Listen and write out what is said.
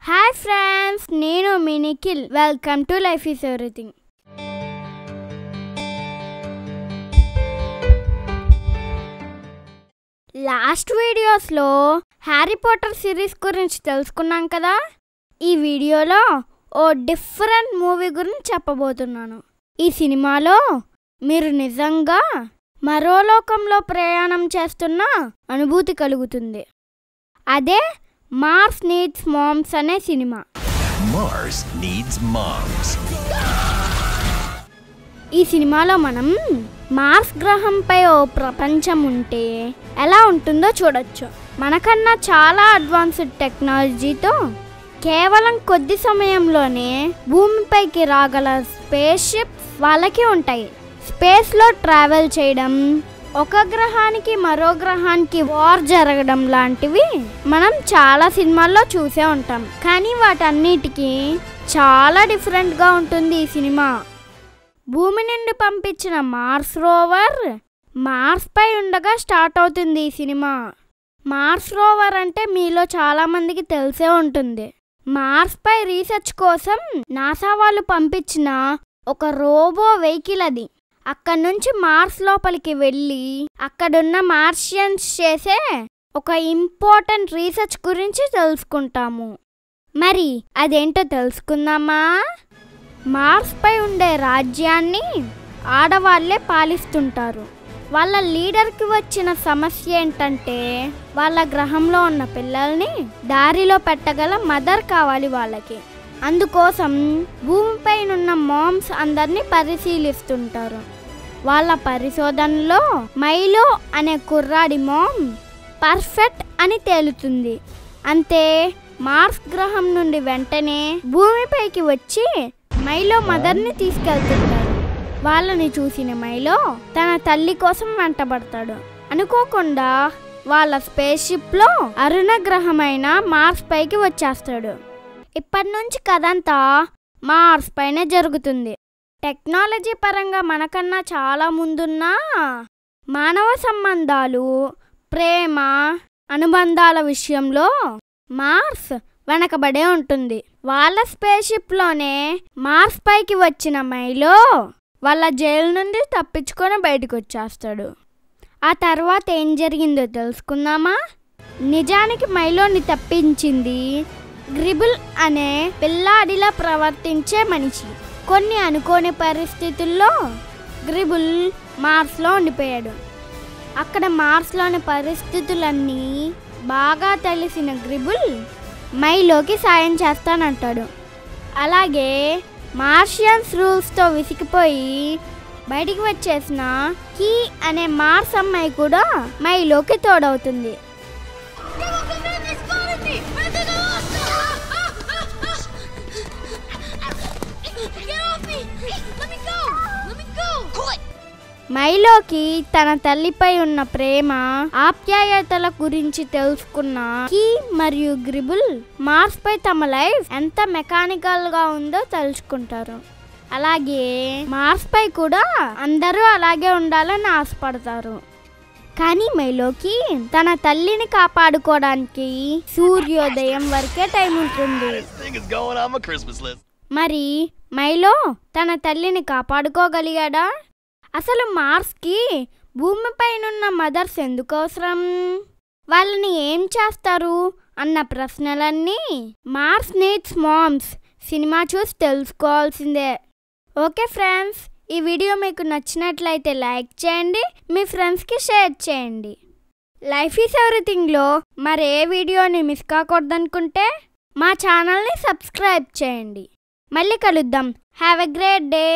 Hi friends, నేను మీ Nikhil. Welcome to Life Is Everything. Last వీడియోస్లో హ్యారీ పాటర్ సిరీస్ గురించి తెలుసుకున్నాం కదా. ఈ వీడియోలో ఓ డిఫరెంట్ మూవీ గురించి చెప్పబోతున్నాను. ఈ సినిమాలో మీరు నిజంగా మరో లోకంలో ప్రయాణం చేస్తున్న అనుభూతి కలుగుతుంది. అదే మార్స్ నీడ్స్ మామ్స్ అనే సినిమా. Mars needs moms. ఈ సినిమాలో మనం మార్స్ గ్రహంపై ఓ ప్రపంచం ఉంటే ఎలా ఉంటుందో చూడొచ్చు. మనకన్నా చాలా అడ్వాన్స్డ్ టెక్నాలజీతో కేవలం కొద్ది సమయంలోనే భూమిపైకి రాగల స్పేస్ షిప్స్ వాళ్ళకి ఉంటాయి. స్పేస్లో ట్రావెల్ చేయడం, ఒక గ్రహానికి మరో గ్రహానికి వార్ జరగడం లాంటివి మనం చాలా సినిమాల్లో చూసే ఉంటాం. కానీ వాటన్నిటికీ చాలా డిఫరెంట్గా ఉంటుంది ఈ సినిమా. భూమి నుండి పంపించిన మార్స్ రోవర్ మార్స్పై ఉండగా స్టార్ట్ అవుతుంది ఈ సినిమా. మార్స్ రోవర్ అంటే మీలో చాలామందికి తెలిసే ఉంటుంది. మార్స్పై రీసెర్చ్ కోసం నాసా వాళ్ళు పంపించిన ఒక రోబో వెహికల్ అది. అక్కడి నుంచి మార్స్ లోపలికి వెళ్ళి అక్కడున్న మార్షియన్స్ చేసే ఒక ఇంపార్టెంట్ రీసెర్చ్ గురించి తెలుసుకుంటాము. మరి అదేంటో తెలుసుకుందామా? మార్స్పై ఉండే రాజ్యాన్ని ఆడవాళ్లే పాలిస్తుంటారు. వాళ్ళ లీడర్కి వచ్చిన సమస్య ఏంటంటే వాళ్ళ గ్రహంలో ఉన్న పిల్లల్ని దారిలో పెట్టగల మదర్ కావాలి వాళ్ళకి. అందుకోసం భూమిపైనున్న మామ్స్ అందరినీ పరిశీలిస్తుంటారు. వాళ్ళ పరిశోధనలో మైలో అనే కుర్రాడి మామ్ పర్ఫెక్ట్ అని తేలుతుంది. అంతే, మార్స్ గ్రహం నుండి వెంటనే భూమిపైకి వచ్చి మైలో మదర్ని తీసుకెళ్తుంటారు. వాళ్ళని చూసిన మైలో తన తల్లి కోసం వెంటబడతాడు. అనుకోకుండా వాళ్ళ స్పేస్ షిప్లో అరుణ గ్రహమైన మార్స్ పైకి వచ్చేస్తాడు. ఇప్పటి నుంచి కథంతా మార్స్ పైనే జరుగుతుంది. టెక్నాలజీ పరంగా మనకన్నా చాలా ముందున్న మానవ సంబంధాలు, ప్రేమ, అనుబంధాల విషయంలో మార్స్ వెనకబడే ఉంటుంది. వాళ్ళ స్పేస్ షిప్లోనే మార్స్ పైకి వచ్చిన మైలో వాళ్ళ జైలు నుండి తప్పించుకొని బయటకు వచ్చేస్తాడు. ఆ తర్వాత ఏం జరిగిందో తెలుసుకుందామా? నిజానికి మైలోని తప్పించింది గ్రిబుల్ అనే పిల్లాడిలా ప్రవర్తించే మనిషి. కొన్ని అనుకోని పరిస్థితుల్లో గ్రిబుల్ మార్స్లో ఉండిపోయాడు. అక్కడ మార్స్లోని పరిస్థితులన్నీ బాగా తెలిసిన గ్రిబుల్ మైలోకి సాయం చేస్తానంటాడు. అలాగే మార్షియన్స్ రూల్స్తో విసిగిపోయి బయటికి వచ్చేసిన కీ అనే మార్స్ అమ్మాయి కూడా మైలోకి తోడవుతుంది. మైలోకి తన తల్లిపై ఉన్న ప్రేమ, ఆప్యాయతల గురించి తెలుసుకున్న కీ మరియు గ్రిబుల్ మార్స్ పై తమ లైఫ్ ఎంత మెకానికల్ గా ఉందో తెలుసుకుంటారు. అలాగే మార్స్ పై కూడా అందరూ అలాగే ఉండాలని ఆశపడతారు. కానీ మైలోకి తన తల్లిని కాపాడుకోవడానికి సూర్యోదయం వరకే టైం ఉంటుంది. మరి మైలో తన తల్లిని కాపాడుకోగలిగాడా? అసలు మార్స్కి భూమిపైనున్న మదర్స్ ఎందుకు అవసరం? వాళ్ళని ఏం చేస్తారు అన్న ప్రశ్నలన్నీ మార్స్ నీడ్స్ మామ్స్ సినిమా చూసి తెలుసుకోవాల్సిందే. ఓకే ఫ్రెండ్స్, ఈ వీడియో మీకు నచ్చినట్లయితే లైక్ చేయండి, మీ ఫ్రెండ్స్కి షేర్ చేయండి. లైఫ్ ఈజ్ ఎవ్రీథింగ్లో మరే వీడియోని మిస్ కాకూడదనుకుంటే మా ఛానల్ని సబ్స్క్రైబ్ చేయండి. మళ్ళీ కలుద్దాం. Have a great day.